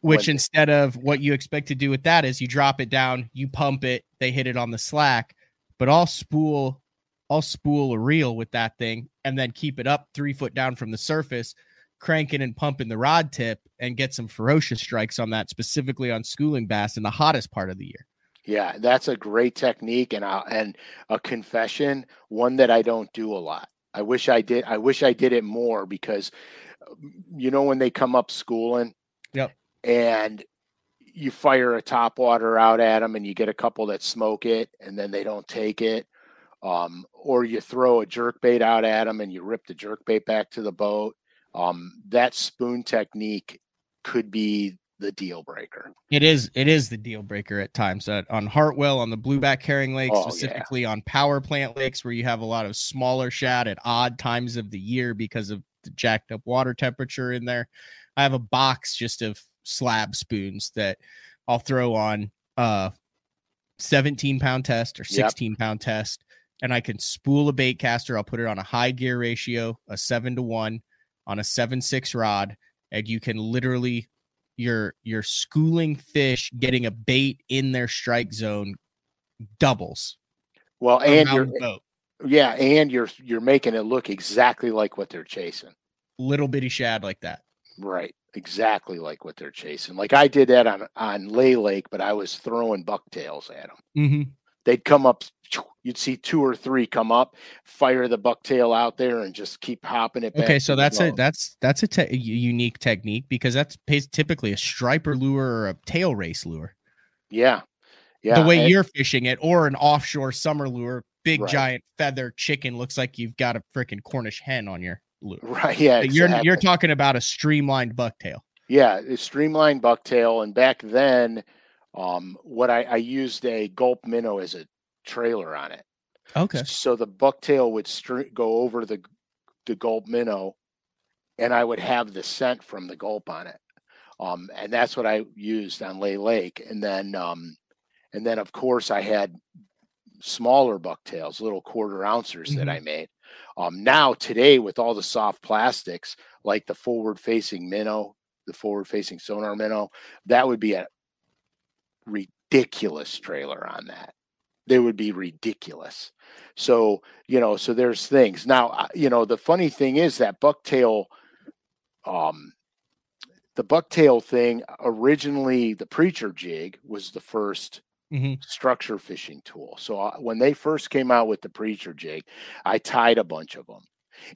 Instead of what you expect to do with that is you drop it down, you pump it, they hit it on the slack, but I'll spool a reel with that thing and then keep it up 3 foot down from the surface, cranking and pumping the rod tip and get some ferocious strikes on that, specifically on schooling bass in the hottest part of the year. Yeah, that's a great technique and a confession, one that I don't do a lot. I wish I did it more because when they come up schooling, yep, and you fire a topwater out at them and you get a couple that smoke it and then they don't take it. Or you throw a jerkbait out at them and you rip the jerkbait back to the boat. That spoon technique could be the deal breaker. It is the deal breaker at times. On Hartwell, on the blueback herring lake, specifically on power plant lakes where you have a lot of smaller shad at odd times of the year because of the jacked up water temperature in there. I have a box just of slab spoons that I'll throw on 17-pound test or 16-pound test, and I can spool a bait caster. I'll put it on a high gear ratio, a 7-to-1 on a 7.6 rod, and you can literally your schooling fish getting a bait in their strike zone doubles. Well, and you're making it look exactly like what they're chasing. Little bitty shad like that. Right. Exactly like what they're chasing. Like I did that on Lay Lake, but I was throwing bucktails at them. Mm-hmm. They'd come up, you'd see 2 or 3 come up, fire the bucktail out there, and just keep hopping it back. Okay, so that's a unique technique, because that's typically a striper lure or a tail race lure. Yeah. The way you're fishing it, or an offshore summer lure, big giant feather chicken, looks like you've got a freaking Cornish hen on your lure. Right. Yeah. Exactly. You're talking about a streamlined bucktail. Yeah, a streamlined bucktail, and back then, what I used a gulp minnow as a trailer on it. Okay. So the bucktail would go over the gulp minnow, and I would have the scent from the gulp on it. And that's what I used on Lay Lake. And then of course I had smaller bucktails, little 1/4 ouncers that I made. Now today, with all the soft plastics, like the forward-facing minnow, the forward-facing sonar minnow, that would be a ridiculous trailer on that. They would be ridiculous. So, so there's things. Now, the funny thing is that bucktail, the bucktail thing, originally the preacher jig was the first structure fishing tool. So when they first came out with the preacher jig, I tied a bunch of them.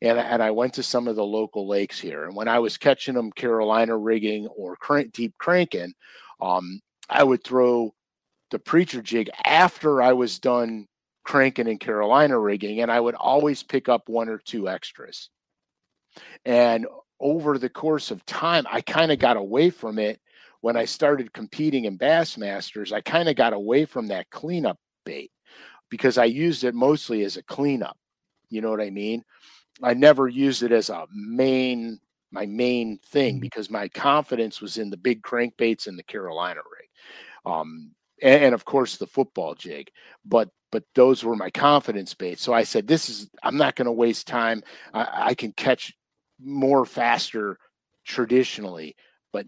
And I went to some of the local lakes here. And when I was catching them Carolina rigging or deep cranking, I would throw the preacher jig after I was done cranking and Carolina rigging, and I would always pick up 1 or 2 extras. And over the course of time, I kind of got away from it. When I started competing in Bassmasters, I kind of got away from that cleanup bait because I used it mostly as a cleanup. You know what I mean? I never used it as my main thing, because my confidence was in the big crankbaits and the Carolina rig. And of course the football jig, but those were my confidence baits. So I said, I'm not going to waste time. I can catch more faster traditionally, but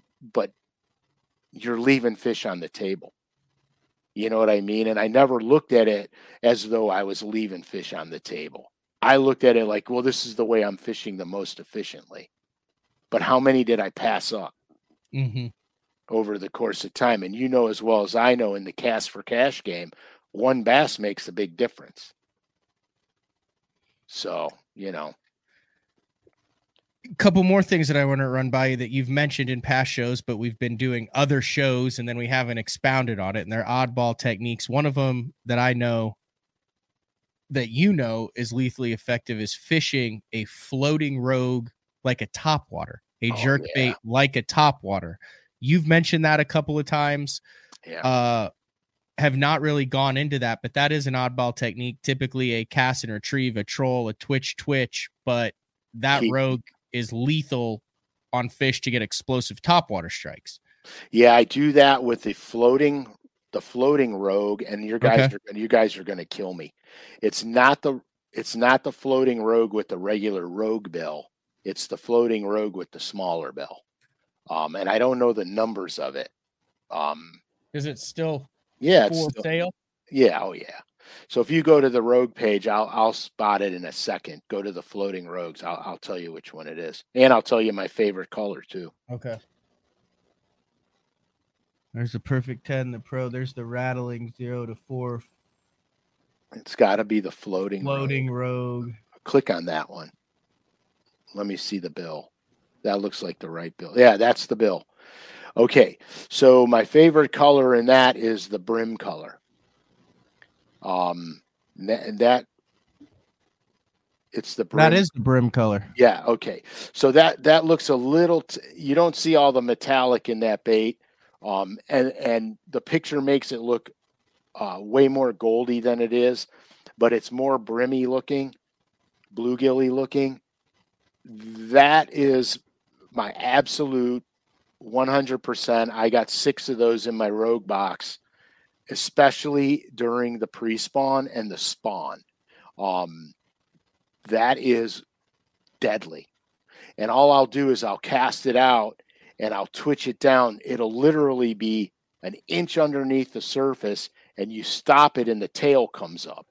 you're leaving fish on the table. You know what I mean? And I never looked at it as though I was leaving fish on the table. I looked at it like, well, this is the way I'm fishing the most efficiently. But how many did I pass up over the course of time? And you know as well as I know, in the cast for cash game, 1 bass makes a big difference. So, A couple more things that I want to run by you that you've mentioned in past shows, but we've been doing other shows and then we haven't expounded on it, and they're oddball techniques. One of them that I know that is lethally effective is fishing a floating rogue like a topwater, a jerk bait like a topwater. You've mentioned that a couple of times. Yeah. Have not really gone into that, but that is an oddball technique. Typically a cast and retrieve, a troll, a twitch, but that rogue is lethal on fish to get explosive topwater strikes. Yeah, I do that with the floating rogue, and you guys are going to kill me. It's not the floating rogue with the regular rogue bill. It's the floating rogue with the smaller bill. And I don't know the numbers of it. Is it still for sale? Yeah, oh yeah. So if you go to the rogue page, I'll spot it in a second. Go to the floating rogues. I'll tell you which one it is, and I'll tell you my favorite color too. Okay. There's the perfect 10, the pro. There's the rattling 0 to 4. It's got to be the floating rogue. Click on that one. Let me see the bill. That looks like the right bill. Yeah, that's the bill. Okay, so my favorite color in that is the brim color. It's the brim. That is the brim color. Yeah. Okay. So that looks a little. You don't see all the metallic in that bait. And the picture makes it look way more goldy than it is, but it's more brimmy looking, bluegilly looking. That is my absolute 100%. I got 6 of those in my rogue box, especially during the pre-spawn and the spawn. That is deadly. And all I'll do is I'll cast it out and I'll twitch it down. It'll literally be an inch underneath the surface, and you stop it and the tail comes up.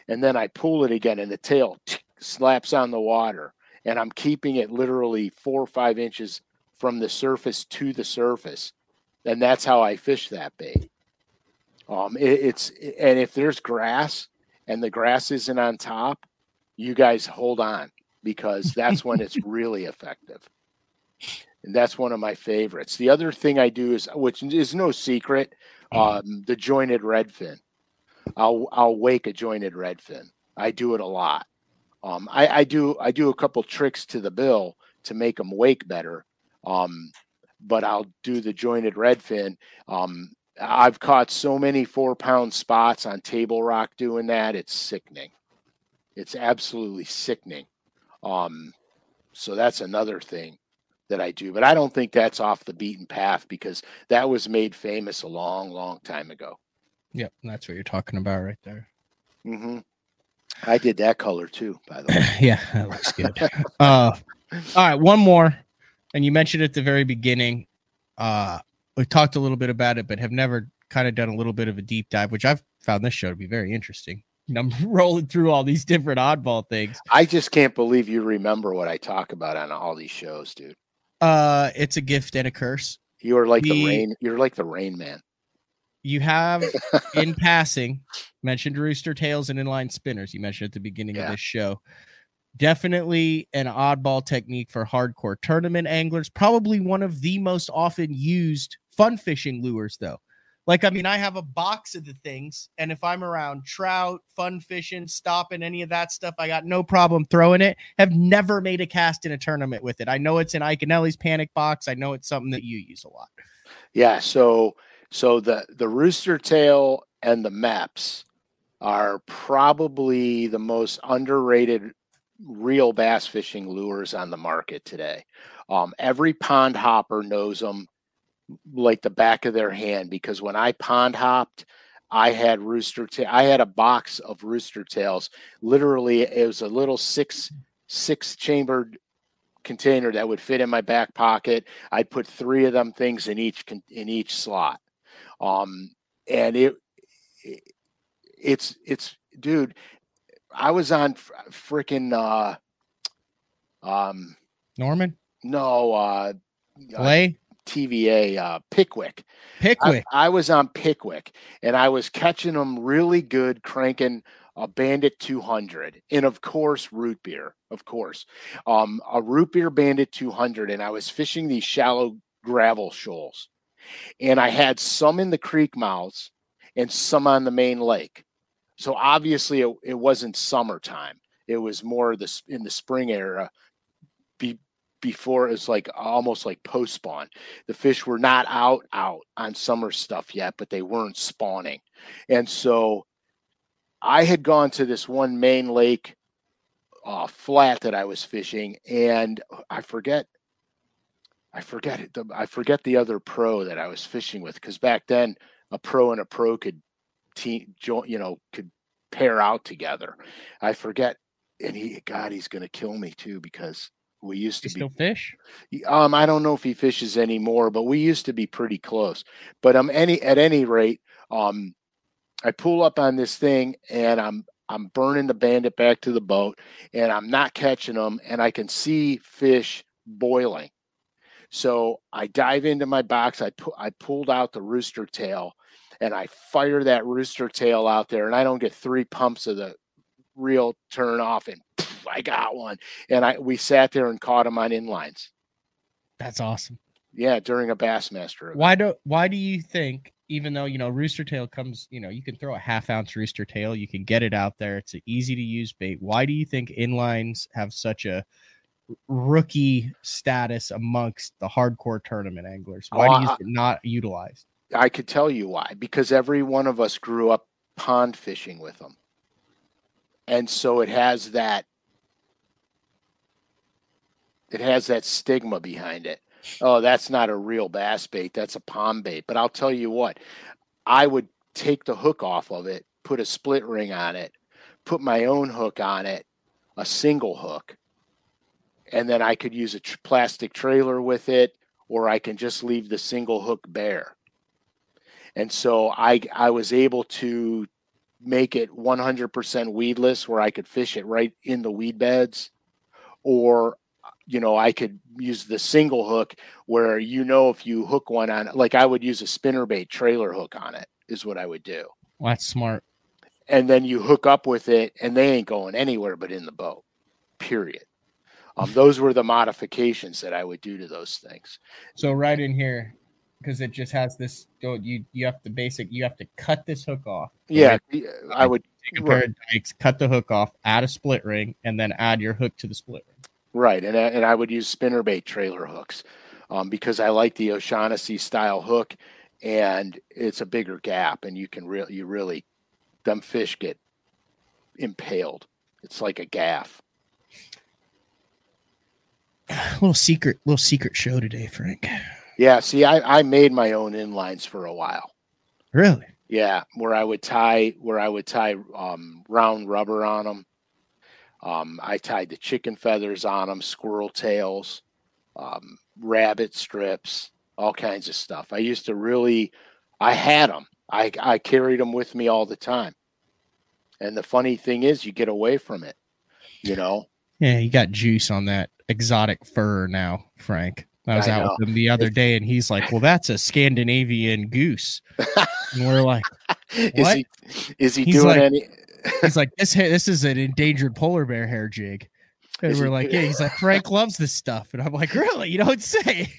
And then I pull it again and the tail slaps on the water. And I'm keeping it literally 4 or 5 inches from the surface to the surface. And that's how I fish that bait. And if there's grass and the grass isn't on top, you guys hold on, because that's when it's really effective. And that's one of my favorites. The other thing I do is, which is no secret, the jointed redfin. I'll wake a jointed redfin. I do it a lot. I do a couple tricks to the bill to make them wake better. But I'll do the jointed redfin. I've caught so many 4-pound spots on table rock doing that. It's sickening. It's absolutely sickening. So that's another thing that I do, but I don't think that's off the beaten path, because that was made famous a long, long time ago. Yep, that's what you're talking about right there. Mm-hmm. I did that color too, by the way. Yeah, that looks good. All right, one more, and you mentioned at the very beginning. We talked a little bit about it, but have never kind of done a little bit of a deep dive, which I've found this show to be very interesting. I'm rolling through all these different oddball things. I just can't believe you remember what I talk about on all these shows, dude. It's a gift and a curse. You're like the rain. You're like the Rain Man. You have, in passing, mentioned rooster tails and inline spinners. You mentioned at the beginning of this show. Definitely an oddball technique for hardcore tournament anglers. Probably one of the most often used fun fishing lures, though. Like, I mean, I have a box of the things, and if I'm around trout, fun fishing, stopping, any of that stuff, I got no problem throwing it. Have never made a cast in a tournament with it. I know it's in Ike Anelli's panic box. I know it's something that you use a lot. Yeah, so the rooster tail and the Meps are probably the most underrated real bass fishing lures on the market today. Every pond hopper knows them like the back of their hand, because when I pond hopped, I had I had a box of rooster tails. Literally, it was a little six chambered container that would fit in my back pocket. I'd put 3 of them things in each slot. And it's dude, I was on freaking Norman? No, Play? TVA, Pickwick. I was on Pickwick, and I was catching them really good, cranking a Bandit 200, and of course root beer, a root beer Bandit 200, and I was fishing these shallow gravel shoals, and I had some in the creek mouths and some on the main lake. So obviously it wasn't summertime; it was more in the spring era. Before it's like almost like post spawn. The fish were not out on summer stuff yet, but they weren't spawning. And so I had gone to this one main lake flat that I was fishing, and I forget the other pro that I was fishing with, because back then a pro and a pro could could pair out together. I forget, and he's going to kill me too, because we used to still fish. I don't know if he fishes anymore, but we used to be pretty close. But at any rate, I pull up on this thing, and I'm burning the Bandit back to the boat, and I'm not catching them, and I can see fish boiling. So I dive into my box. I pulled out the rooster tail, and I fire that rooster tail out there, and I don't get 3 pumps of the reel turn off, and I got one. And we sat there and caught him on inlines. That's awesome. Yeah, during a Bassmaster event. Why do you think, even though, rooster tail comes, you can throw a 1/2 ounce rooster tail, you can get it out there, it's an easy to use bait. Why do you think inlines have such a rookie status amongst the hardcore tournament anglers? Why do you think not utilized? I could tell you why. Because every one of us grew up pond fishing with them. And so it has that stigma behind it. Oh, that's not a real bass bait. That's a pond bait. But I'll tell you what, I would take the hook off of it, put a split ring on it, put my own hook on it, a single hook, and then I could use a plastic trailer with it, or I can just leave the single hook bare. And so I was able to make it 100% weedless, where I could fish it right in the weed beds, or I could use the single hook where, if you hook one on, like I would use a spinnerbait trailer hook on it, is what I would do. Well, that's smart. And then you hook up with it, and they ain't going anywhere but in the boat, period. Those were the modifications that I would do to those things. So right in here, because it just has this, you have to cut this hook off. Yeah, I would take a pair of dikes, cut the hook off, add a split ring, and then add your hook to the split ring. Right, and I would use spinnerbait trailer hooks because I like the O'Shaughnessy style hook, and it's a bigger gap, and you really them fish get impaled. It's like a gaff. Little secret show today, Frank. Yeah, see, I made my own inlines for a while. Really? Yeah, where I would tie round rubber on them. I tied the chicken feathers on them, squirrel tails, rabbit strips, all kinds of stuff. I had them. I carried them with me all the time. And the funny thing is, you get away from it, Yeah, you got juice on that exotic fur now, Frank. I was out with him the other day, and he's like, "Well, that's a Scandinavian goose." And we're like, "What?" Is he doing any? He's like, this is an endangered polar bear hair jig. And we're like, yeah. He's like, Frank loves this stuff. And I'm like, really? You don't say.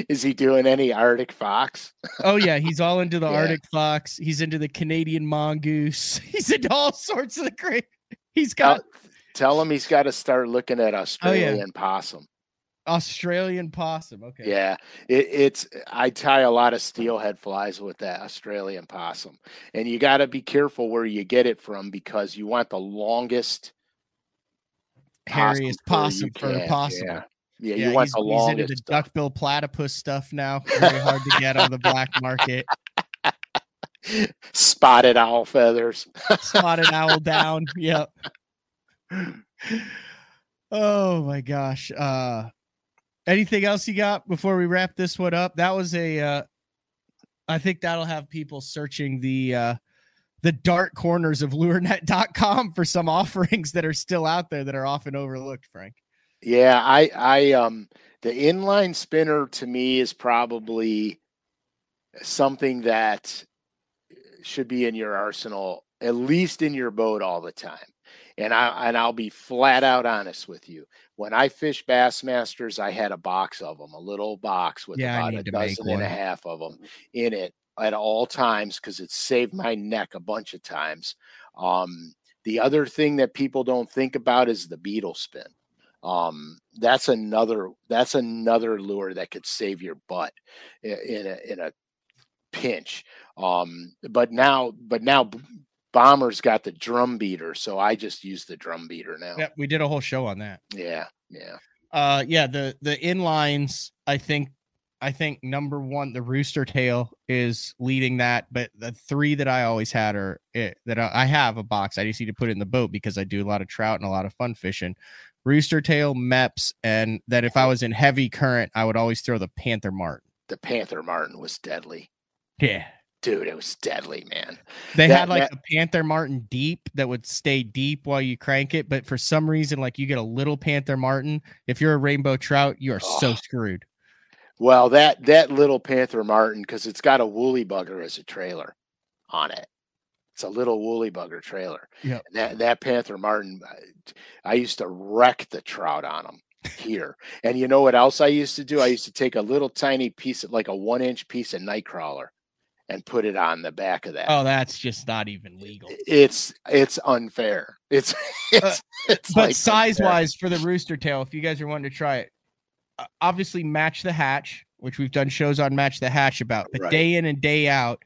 Is he doing any Arctic fox? Oh, yeah. He's all into the Arctic fox. He's into the Canadian mongoose. He's into all sorts of the great. He's got. Tell him he's got to start looking at Australian possum. Australian possum. Okay. Yeah, I tie a lot of steelhead flies with that Australian possum, and you got to be careful where you get it from, because you want the longest, hairiest possum fur possible. Yeah, you want the longest. He's into the duckbill platypus stuff now. Very hard to get on the black market. Spotted owl feathers. Spotted owl down. Yep. Oh my gosh. Anything else you got before we wrap this one up? That was I think that'll have people searching the dark corners of lurenet.com for some offerings that are still out there that are often overlooked, Frank. Yeah, I the inline spinner to me is probably something that should be in your arsenal, at least in your boat all the time. And I'll be flat out honest with you. When I fished Bassmasters, I had a box of them, a little box with about a dozen and a half of them in it at all times, because it saved my neck a bunch of times. The other thing that people don't think about is the beetle spin. That's another lure that could save your butt in a pinch. But now Bomber's got the drum beater, so I just use the drum beater now. Yeah, we did a whole show on that. Yeah. The inlines, I think number one, the rooster tail is leading that, but the three that I always had I have a box. I just need to put it in the boat because I do a lot of trout and a lot of fun fishing. Rooster tail, Meps, and then if I was in heavy current, I would always throw the Panther Martin. The Panther Martin was deadly. Yeah. Dude, it was deadly, man. They had a Panther Martin deep that would stay deep while you crank it, but for some reason, like, you get a little Panther Martin. If you're a rainbow trout, you are so screwed. Well, that little Panther Martin, because it's got a woolly bugger as a trailer on it. It's a little woolly bugger trailer. Yeah. That Panther Martin, I used to wreck the trout on them here. And you know what else I used to do? I used to take a little tiny piece of, like a 1-inch piece of Nightcrawler, and put it on the back of that. Oh, that's just not even legal. It's unfair. It's but like size-wise for the rooster tail, if you guys are wanting to try it, obviously Match the Hatch, which we've done shows on Match the Hatch about, but day in and day out,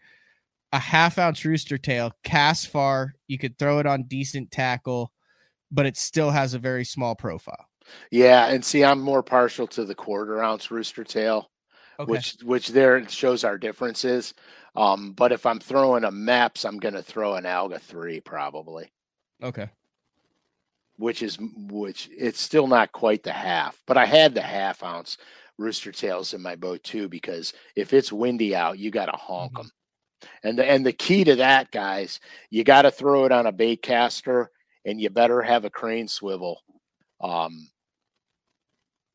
a 1/2 ounce rooster tail, cast far, you could throw it on decent tackle, but it still has a very small profile. Yeah, and see, I'm more partial to the 1/4 ounce rooster tail, which there shows our differences. But if I'm throwing a Maps, I'm going to throw an Alga 3 probably. Okay. Which it's still not quite the 1/2, but I had the 1/2 ounce rooster tails in my boat too, because if it's windy out, you got to honk them. And the key to that, guys, you got to throw it on a bait caster, and you better have a crane swivel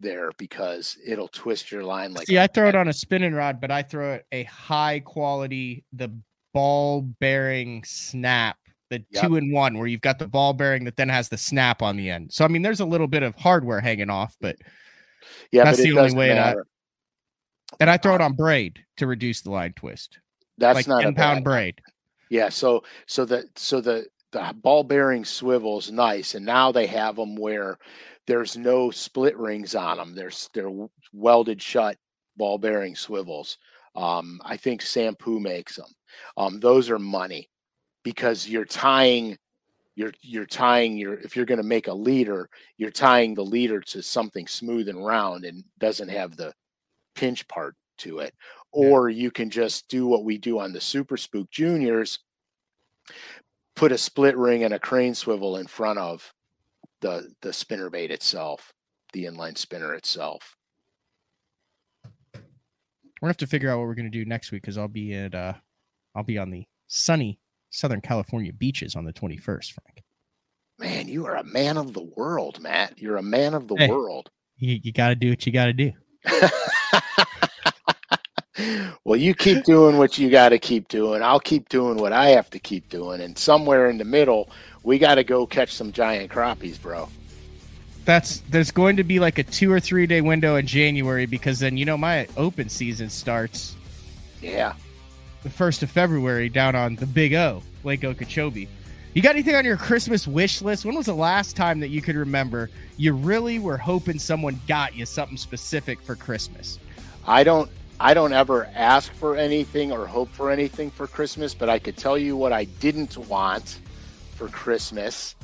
there, because it'll twist your line like. See, I throw it on a spinning rod, but I throw it a high quality, the ball bearing snap, the 2-in-1, where you've got the ball bearing that then has the snap on the end. So I mean, there's a little bit of hardware hanging off, but that's the only way to. And I throw it on braid to reduce the line twist. That's like not 10-pound braid. Yeah, so the ball bearing swivel is nice, and now they have them where there's no split rings on them. They're welded shut ball bearing swivels. I think Sampo makes them. Those are money, because you're tying your if you're going to make a leader, you're tying the leader to something smooth and round and doesn't have the pinch part to it. Or you can just do what we do on the Super Spook Juniors, put a split ring and a crane swivel in front of the spinnerbait itself, the inline spinner itself. We're gonna have to figure out what we're gonna do next week, because I'll be on the sunny Southern California beaches on the 21st, Frank. Man, you are a man of the world, Matt. You're a man of the world. You got to do what you got to do. Well, you keep doing what you got to keep doing. I'll keep doing what I have to keep doing. And somewhere in the middle, we got to go catch some giant crappies, bro. There's going to be like a 2 or 3 day window in January, because then, my open season starts. Yeah. The 1st of February down on the Big O, Lake Okeechobee. You got anything on your Christmas wish list? When was the last time that you could remember you really were hoping someone got you something specific for Christmas? I don't ever ask for anything or hope for anything for Christmas, but I could tell you what I didn't want for Christmas.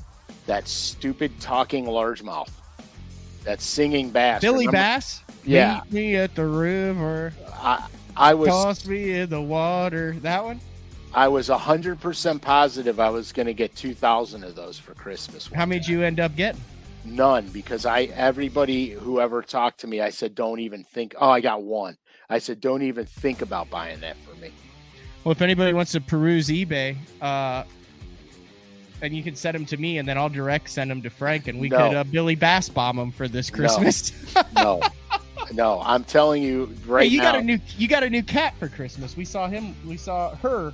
That stupid talking largemouth. That singing bass. Billy Bass? Yeah. Meet me at the river. I was. Toss me in the water. That one? I was 100% positive I was going to get 2,000 of those for Christmas. How many did you end up getting? None, because everybody who ever talked to me, I said, don't even think. Oh, I got one. I said, don't even think about buying that for me. Well, if anybody wants to peruse eBay, and you can send them to me, and then I'll direct send them to Frank, and we could Billy Bass bomb them for this Christmas. No, I'm telling you right now. You got a new cat for Christmas. We saw her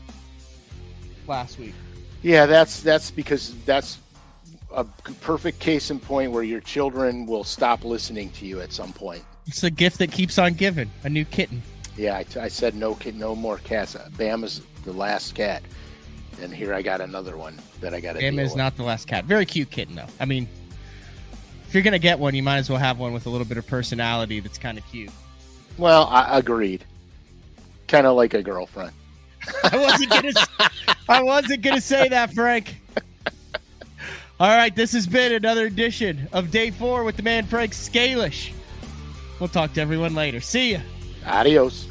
last week. Yeah, that's because that's a perfect case in point where your children will stop listening to you at some point. It's a gift that keeps on giving. A new kitten. Yeah, I said no more cats. Bam is the last cat, and here I got another one that I got to. Bam is not the last cat. Very cute kitten though. I mean, if you're gonna get one, you might as well have one with a little bit of personality that's kind of cute. Well, I agreed. Kind of like a girlfriend. I wasn't gonna say that, Frank. All right, this has been another edition of Day 4 with the man Frank SCALISH. We'll talk to everyone later. See ya. Adios.